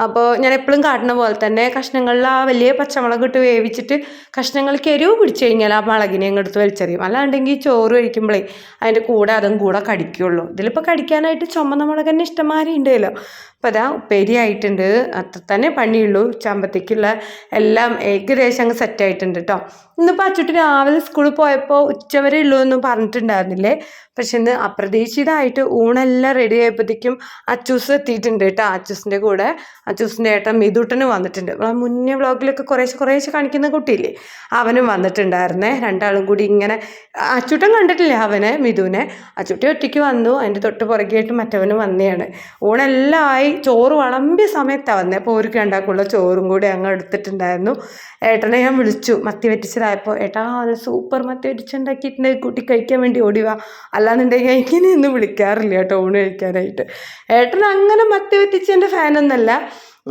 അപ്പോൾ ഞാൻ എപ്പോഴും കാട്ടുന്ന പോലെ തന്നെ കഷ്ണങ്ങളിൽ ആ വലിയ പച്ചമുളക് ഇട്ട് വേവിച്ചിട്ട് കഷ്ണങ്ങൾക്ക് എരിവ് പിടിച്ചു കഴിഞ്ഞാൽ ആ മുളകിനെ എടുത്ത് വലിച്ചെറിയും. അല്ലാണ്ടെങ്കിൽ ചോറ് കഴിക്കുമ്പോഴേ അതിൻ്റെ കൂടെ അതും കൂടെ കടിക്കുള്ളൂ. ഇതിലിപ്പോൾ കടിക്കാനായിട്ട് ചുമന്ന മുളക് തന്നെ ഇഷ്ടംമാതിരി ഉണ്ടല്ലോ. അപ്പോൾ അതാ ഉപ്പേരി ആയിട്ടുണ്ട്, അത്ര തന്നെ പണിയുള്ളൂ. ചമ്പത്തിക്കുള്ള എല്ലാം ഏകദേശം അങ്ങ് സെറ്റായിട്ടുണ്ട് കേട്ടോ. ഇന്നിപ്പോൾ അച്ചുട്ടി രാവിലെ സ്കൂളിൽ പോയപ്പോൾ ഉച്ചവരെ ഉള്ളൂ എന്നും പറഞ്ഞിട്ടുണ്ടായിരുന്നില്ലേ. പക്ഷെ ഇന്ന് അപ്രതീക്ഷിതമായിട്ട് ഊണെല്ലാം റെഡി ആയപ്പോഴത്തേക്കും അച്ചൂസ് എത്തിയിട്ടുണ്ട് കേട്ടോ. അച്ചൂസിൻ്റെ കൂടെ അച്ചൂസിൻ്റെ ഏട്ടൻ മിതുട്ടന് വന്നിട്ടുണ്ട്. മുന്നേ വ്ളോഗിലൊക്കെ കുറേശ്ശെ കാണിക്കുന്ന കുട്ടിയില്ലേ, അവനും വന്നിട്ടുണ്ടായിരുന്നേ. രണ്ടാളും കൂടി ഇങ്ങനെ, അച്ചൂട്ടൻ കണ്ടിട്ടില്ല അവനെ, മിതുവിനെ. അച്ചൂട്ടി ഒറ്റയ്ക്ക് വന്നു, അതിൻ്റെ തൊട്ട് പുറകെയായിട്ട് മറ്റവനും വന്നെയാണ്. ഊണെല്ലാം ആയി, ചോറ് വിളമ്പിയ സമയത്താണ് വന്നത്. അപ്പോൾ അവർക്ക് രണ്ടാൾക്കുള്ള ചോറും കൂടി അങ്ങ് എടുത്തിട്ടുണ്ടായിരുന്നു. ഏട്ടനെ ഞാൻ വിളിച്ചു, മത്തി വറ്റിച്ചതായപ്പോൾ ഏട്ടാ അത് സൂപ്പർ മത്തി വറ്റിച്ചുണ്ടാക്കിയിട്ടുണ്ടെങ്കിൽ കൂട്ടി കഴിക്കാൻ വേണ്ടി ഓടിവാ, അല്ലാന്നുണ്ടെങ്കിൽ ഇങ്ങനെയൊന്നും വിളിക്കാറില്ല കേട്ടോ ഊണ് കഴിക്കാനായിട്ട്. ഏട്ടൻ അങ്ങനെ മത്തി വറ്റിച്ചതിൻ്റെ ഫാനൊന്നല്ല,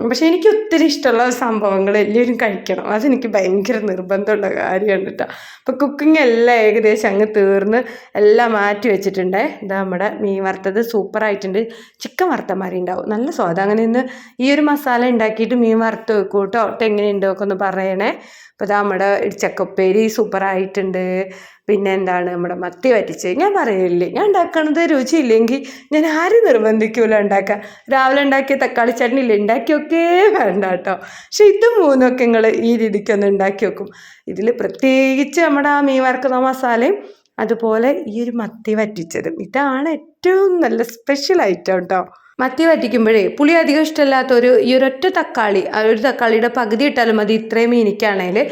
പക്ഷെ എനിക്ക് ഒത്തിരി ഇഷ്ടമുള്ള സംഭവങ്ങൾ എല്ലാവരും കഴിക്കണം, അതെനിക്ക് ഭയങ്കര നിർബന്ധമുള്ള കാര്യമാണ് കേട്ടോ. അപ്പോൾ കുക്കിംഗ് എല്ലാം ഏകദേശം അങ്ങ് തീർന്ന് എല്ലാം മാറ്റി വെച്ചിട്ടുണ്ടേ. ഇതാ നമ്മുടെ മീൻ വറുത്തത് സൂപ്പറായിട്ടുണ്ട്. ചിക്കൻ വറുത്തമാരി ഉണ്ടാവും, നല്ല സ്വാദം. അങ്ങനെ ഇന്ന് ഈ ഒരു മസാല ഉണ്ടാക്കിയിട്ട് മീൻ വറുത്ത് വെക്കും കേട്ടോ. എങ്ങനെയുണ്ടോ ഒക്കെ ഒന്ന് പറയണേ. അപ്പോൾ ഇതാ നമ്മുടെ ചക്കപ്പേരി സൂപ്പറായിട്ടുണ്ട്. പിന്നെ എന്താണ് നമ്മുടെ മത്തി വറ്റിച്ച്, ഞാൻ പറയില്ലേ, ഞാൻ ഉണ്ടാക്കണത് രുചിയില്ലെങ്കിൽ ഞാൻ ആരും നിർബന്ധിക്കൂല ഉണ്ടാക്കാൻ. രാവിലെ ഉണ്ടാക്കിയ തക്കാളി ചട്നി ഇല്ലേ, ഉണ്ടാക്കിയൊക്കെ വേണ്ട കേട്ടോ. പക്ഷെ ഇത് മൂന്നൊക്കെ നിങ്ങൾ ഈ രീതിക്കൊന്ന് ഉണ്ടാക്കി വെക്കും. ഇതിൽ പ്രത്യേകിച്ച് നമ്മുടെ ആ മീൻ വറുക്കുന്ന മസാലയും അതുപോലെ ഈ ഒരു മത്തി വറ്റിച്ചതും, ഇതാണ് ഏറ്റവും നല്ല സ്പെഷ്യൽ ഐറ്റം കേട്ടോ. മത്തി വറ്റിക്കുമ്പോഴേ പുളി അധികം ഇഷ്ടമില്ലാത്തൊരു ഈ ഒരൊറ്റ തക്കാളി, ഒരു തക്കാളിയുടെ പകുതി ഇട്ടാലും മതി. ഇത്രയും മീനിക്കാണെങ്കിൽ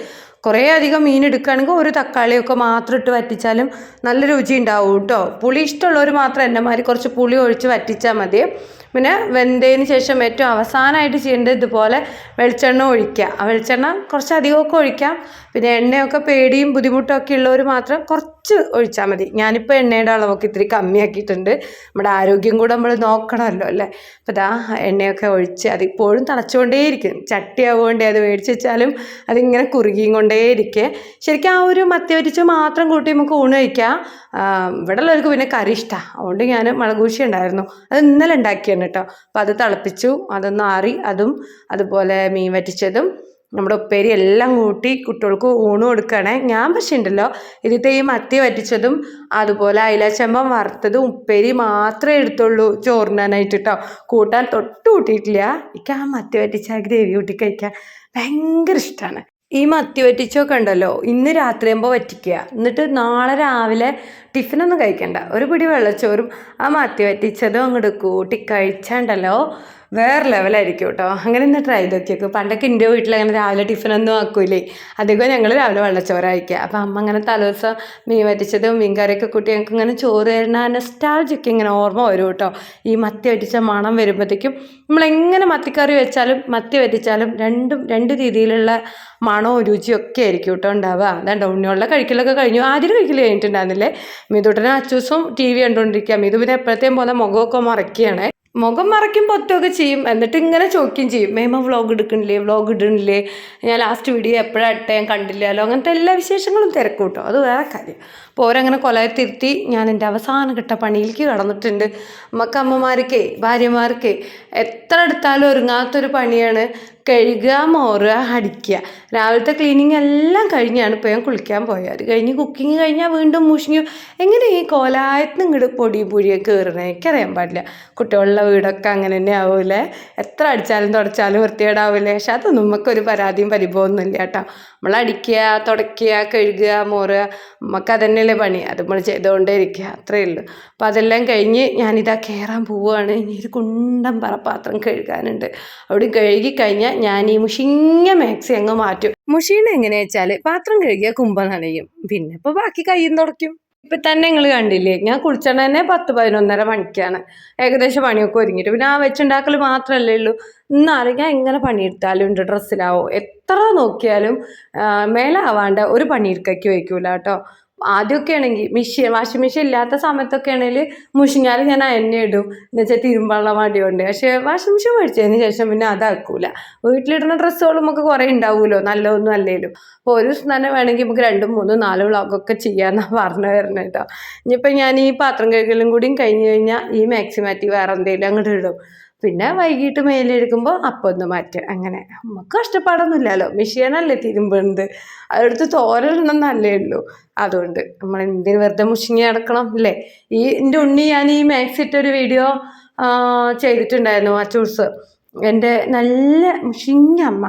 കുറേ അധികം മീൻ എടുക്കുകയാണെങ്കിൽ ഒരു തക്കാളിയൊക്കെ മാത്രം ഇട്ട് വറ്റിച്ചാലും നല്ല രുചി ഉണ്ടാവും കേട്ടോ. പുളി ഇഷ്ടമുള്ളവർ മാത്രം എന്നെമാതിരി കുറച്ച് പുളി ഒഴിച്ച് വറ്റിച്ചാൽ മതി. പിന്നെ വെന്തതിന് ശേഷം ഏറ്റവും അവസാനമായിട്ട് ചെയ്യേണ്ടത് ഇതുപോലെ വെളിച്ചെണ്ണ ഒഴിക്കുക. ആ വെളിച്ചെണ്ണ കുറച്ച് അധികമൊക്കെ ഒഴിക്കാം. പിന്നെ എണ്ണയൊക്കെ പേടിയും ബുദ്ധിമുട്ടൊക്കെ ഉള്ളവർ മാത്രം കുറച്ച് ഒഴിച്ചാൽ മതി. ഞാനിപ്പോൾ എണ്ണയുടെ അളവൊക്കെ ഇത്തിരി കമ്മിയാക്കിയിട്ടുണ്ട്. നമ്മുടെ ആരോഗ്യം കൂടെ നമ്മൾ നോക്കണമല്ലോ അല്ലേ. അപ്പോൾ ഇതാ എണ്ണയൊക്കെ ഒഴിച്ച് അതിപ്പോഴും തിളച്ചുകൊണ്ടേയിരിക്കും. ചട്ടിയാവുകൊണ്ടേ അത് മേടിച്ച് വെച്ചാലും അതിങ്ങനെ കുറുകിയും കൊണ്ടേയിരിക്കുക. ശരിക്കും ആ ഒരു മത്തി വറ്റിച്ച് മാത്രം കൂട്ടി നമുക്ക് ഊണ് കഴിക്കാം. ഇവിടെ ഉള്ളവർക്ക് പിന്നെ കറി ഇഷ്ടമാണ്, അതുകൊണ്ട് ഞാൻ മുളകൂശി ഉണ്ടായിരുന്നു, അത് ഇന്നലെ ഉണ്ടാക്കിയാണ് കേട്ടോ. അപ്പോൾ അത് തിളപ്പിച്ചു, അതൊന്ന് ആറി, അതും അതുപോലെ മീൻ വറ്റിച്ചതും നമ്മുടെ ഉപ്പേരി എല്ലാം കൂട്ടി കുട്ടികൾക്ക് ഊണ് കൊടുക്കുകയാണേ. ഞാൻ പക്ഷേ ഉണ്ടല്ലോ ഇതിത്തെ ഈ മത്തി വറ്റിച്ചതും അതുപോലെ അയിലച്ചമ്പം വറുത്തതും ഉപ്പേരി മാത്രമേ എടുത്തുള്ളൂ ചോറിനാനായിട്ട് കേട്ടോ. കൂട്ടാൻ തൊട്ട് കൂട്ടിയിട്ടില്ല. എനിക്ക് ആ മത്തി വറ്റിച്ച ഗ്രേവി കൂട്ടി കഴിക്കാൻ ഭയങ്കര ഇഷ്ടമാണ്. ഈ മത്തി വറ്റിച്ചൊക്കെ ഉണ്ടല്ലോ ഇന്ന് രാത്രിയാകുമ്പോൾ വറ്റിക്കുക, എന്നിട്ട് നാളെ രാവിലെ ടിഫിനൊന്നും കഴിക്കണ്ട, ഒരു പിടി വെള്ളച്ചോറും ആ മത്തി വറ്റിച്ചതും അങ്ങോട്ട് കൂട്ടി കഴിച്ചാണ്ടല്ലോ വേറെ ലെവലായിരിക്കും കേട്ടോ. അങ്ങനെ ഒന്ന് ട്രൈ ചെയ്ത് നോക്കിയേക്കും. പണ്ടൊക്കെ എൻ്റെ വീട്ടിൽ അങ്ങനെ രാവിലെ ടിഫിനൊന്നും ആക്കൂലേ, അധികം ഞങ്ങൾ രാവിലെ വെള്ളച്ചോറ് കഴിക്കുക. അപ്പം അമ്മ അങ്ങനെ തലേദിവസം മീൻ വറ്റിച്ചതും മീൻ കറിയൊക്കെ കൂട്ടി ഞങ്ങൾക്ക് ഇങ്ങനെ ചോറ് തരുന്ന നൊസ്റ്റാൾജിയൊക്കെ ഇങ്ങനെ ഓർമ്മ വരും കേട്ടോ. ഈ മത്തി വറ്റിച്ച മണം വരുമ്പോഴത്തേക്കും നമ്മളെങ്ങനെ മത്തിക്കറി വെച്ചാലും മത്തി വറ്റിച്ചാലും രണ്ട് രീതിയിലുള്ള മണവും രുചിയും ഒക്കെ ആയിരിക്കും കേട്ടോ ഉണ്ടാവുക. അതാണ്ട് ഉണ്ണിയുള്ള കഴിക്കലൊക്കെ കഴിഞ്ഞു, ആദ്യം കഴിക്കൽ കഴിഞ്ഞിട്ടുണ്ടായിരുന്നില്ലേ. മിതുട്ടനും അച്ചൂസും TV കണ്ടുകൊണ്ടിരിക്കുക. മിതു പിന്നെ എപ്പോഴത്തേയും പോലെ മുഖമൊക്കെ മറക്കുകയാണ്. മുഖം മറയ്ക്കും പൊത്തൊക്കെ ചെയ്യും, എന്നിട്ട് ഇങ്ങനെ ചോദിക്കുകയും ചെയ്യും, മേമ വ്ളോഗ് ഇടുന്നില്ലേ, ഞാൻ ലാസ്റ്റ് വീഡിയോ എപ്പോഴാണ് ഇട്ടേ, ഞാൻ കണ്ടില്ലല്ലോ. അങ്ങനത്തെ എല്ലാ വിശേഷങ്ങളും തിരക്കും കേട്ടോ, അത് വേറെ കാര്യം. അപ്പോൾ ഓരങ്ങനെ കൊലയെ തിരുത്തി ഞാൻ എൻ്റെ അവസാനഘട്ട പണിയിലേക്ക് കടന്നിട്ടുണ്ട്. നമുക്ക് അമ്മമാർക്കേ ഭാര്യമാർക്കേ എത്ര എടുത്താലും ഒരുങ്ങാത്തൊരു പണിയാണ് കഴുകുക, മോറുക, അടിക്കുക. രാവിലത്തെ ക്ലീനിങ് എല്ലാം കഴിഞ്ഞാണ് ഇപ്പോൾ ഞാൻ കുളിക്കാൻ പോയത്. അത് കഴിഞ്ഞ് കുക്കിങ് കഴിഞ്ഞാൽ വീണ്ടും മുഷിഞ്ഞു. എങ്ങനെ ഈ കോലായത്തിന് ഇങ്ങോട്ട് പൊടിയും പുഴിയും കയറണേ എനിക്കറിയാൻ പാടില്ല. കുട്ടികളുടെ വീടൊക്കെ അങ്ങനെ തന്നെ ആവൂലേ, എത്ര അടിച്ചാലും തുടച്ചാലും വൃത്തികേടാവില്ലേ. പക്ഷെ അതൊന്നും നമുക്കൊരു പരാതിയും പരിഭവമൊന്നുമില്ല കേട്ടോ. നമ്മൾ അടിക്കുക, തുടയ്ക്കുക, കഴുകുക, മോറുക, നമുക്ക് അതന്നെയല്ലേ പണി, അത് നമ്മൾ ചെയ്തുകൊണ്ടേ ഇരിക്കുക, അത്രയേ ഉള്ളൂ. അപ്പോൾ അതെല്ലാം കഴിഞ്ഞ് ഞാനിതാ കയറാൻ പോവുകയാണ്. ഇനി ഒരു കുണ്ടൻ പാത്രം കഴുകാനുണ്ട്. അവിടെ കഴുകി കഴിഞ്ഞാൽ ഞാൻ ഈ മുഷിഞ്ഞ മാക്സി അങ്ങ് മാറ്റും. മുഷീണ എങ്ങനെയാ വെച്ചാൽ പാത്രം കഴുകിയ കുമ്പം നനയും, പിന്നെ ഇപ്പോൾ ബാക്കി കയ്യും തുടയ്ക്കും. ഇപ്പം തന്നെ നിങ്ങൾ കണ്ടില്ലേ, ഞാൻ കുളിച്ചോണ്ട് തന്നെ 10-11:30 മണിക്കാണ് ഏകദേശം പണിയൊക്കെ ഒരുങ്ങിയിട്ട്. പിന്നെ ആ വെച്ചുണ്ടാക്കൽ മാത്രമല്ലേ ഉള്ളൂ. എന്നാലും ഞാൻ എങ്ങനെ പണിയെടുത്താലും ഉണ്ട് ഡ്രസ്സിലാവോ എത്ര നോക്കിയാലും മേലാവാണ്ട് ഒരു പണിയെടുക്കയ്ക്ക് വയ്ക്കൂല കേട്ടോ. ആദ്യമൊക്കെ ആണെങ്കിൽ വാഷിംഗ് മെഷീൻ ഇല്ലാത്ത സമയത്തൊക്കെ ആണെങ്കിൽ മുഷിഞ്ഞാൽ ഞാൻ എന്നെ ഇടും എന്ന് വെച്ചാൽ തിരുമ്പാനുള്ള മടിയുണ്ട്. പക്ഷേ വാഷിംഗ് മെഷീൻ മേടിച്ചതിന് ശേഷം പിന്നെ അതാക്കൂല. വീട്ടിലിടുന്ന ഡ്രസ്സുകൾ നമുക്ക് കുറേ ഉണ്ടാവുമല്ലോ, നല്ലതൊന്നും അല്ലേലും. അപ്പോൾ ഒരു ദിവസം തന്നെ വേണമെങ്കിൽ നമുക്ക് 2, 3, 4 വ്ളോഗൊക്കെ ചെയ്യാമെന്നാണ് പറഞ്ഞു തരണം കേട്ടോ. ഇനിയിപ്പോൾ ഞാൻ ഈ പാത്രം കഴുകലും കൂടിയും കഴിഞ്ഞ് കഴിഞ്ഞാൽ ഈ മാക്സി മാറ്റി വേറെ എന്തെങ്കിലും അങ്ങോട്ട് ഇടും. പിന്നെ വൈകിട്ട് മേലെടുക്കുമ്പോൾ അപ്പം ഒന്ന് മാറ്റുക. അങ്ങനെ നമുക്ക് കഷ്ടപ്പാടൊന്നുമില്ലല്ലോ, മെഷീനല്ലേ തിരുമ്പുന്നത്, അതെടുത്ത് തോരയിടണം എന്നല്ലേ ഉള്ളൂ. അതുകൊണ്ട് നമ്മൾ എന്തിന് വെറുതെ മുഷിങ്ങി നടക്കണം അല്ലേ. എൻ്റെ ഉണ്ണി ഞാൻ ഈ മാക്സി ഇട്ടൊരു വീഡിയോ ചെയ്തിട്ടുണ്ടായിരുന്നു, ആ ചൂസ് എൻ്റെ നല്ല മുഷിഞ്ഞ അമ്മ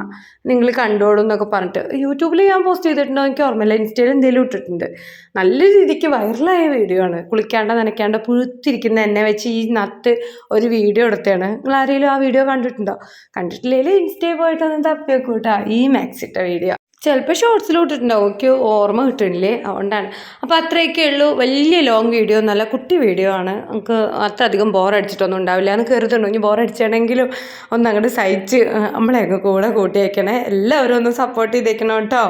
നിങ്ങൾ കണ്ടോളൂ എന്നൊക്കെ പറഞ്ഞിട്ട് യൂട്യൂബിൽ ഞാൻ പോസ്റ്റ് ചെയ്തിട്ടുണ്ടോ എനിക്ക് ഓർമ്മയില്ല, ഇൻസ്റ്റയിൽ എന്തെങ്കിലും ഇട്ടിട്ടുണ്ട്. നല്ല രീതിക്ക് വൈറലായ വീഡിയോ ആണ്. കുളിക്കാണ്ട് നനയ്ക്കാണ്ട് പുഴുത്തിരിക്കുന്ന എന്നെ വെച്ച് ഈ നട്ട് ഒരു വീഡിയോ എടുത്തതാണ്. നിങ്ങൾ ആരെങ്കിലും ആ വീഡിയോ കണ്ടിട്ടുണ്ടോ? കണ്ടിട്ടില്ലെങ്കിൽ ഇൻസ്റ്റയിൽ പോയിട്ടൊന്ന് തപ്പി വെക്കും കേട്ടോ ഈ മാക്സിട്ട വീഡിയോ. ചിലപ്പോൾ ഷോർട്സിൽ ഇട്ടിട്ടുണ്ടാവും, എനിക്ക് ഓർമ്മ കിട്ടണില്ലേ, അതുകൊണ്ടാണ്. അപ്പോൾ അത്രയൊക്കെ ഉള്ളൂ. വലിയ ലോങ് വീഡിയോ നല്ല കുട്ടി വീഡിയോ ആണ്. നമുക്ക് അത്രയധികം ബോറടിച്ചിട്ടൊന്നും ഉണ്ടാവില്ല എന്ന് കരുതുന്നു. ഇനി ബോറടിച്ചാണെങ്കിലും ഒന്ന് അങ്ങോട്ട് സഹിച്ച് നമ്മളെയൊക്കെ കൂടെ കൂട്ടി വയ്ക്കണേ. എല്ലാവരും ഒന്ന് സപ്പോർട്ട് ചെയ്തേക്കണം കേട്ടോ.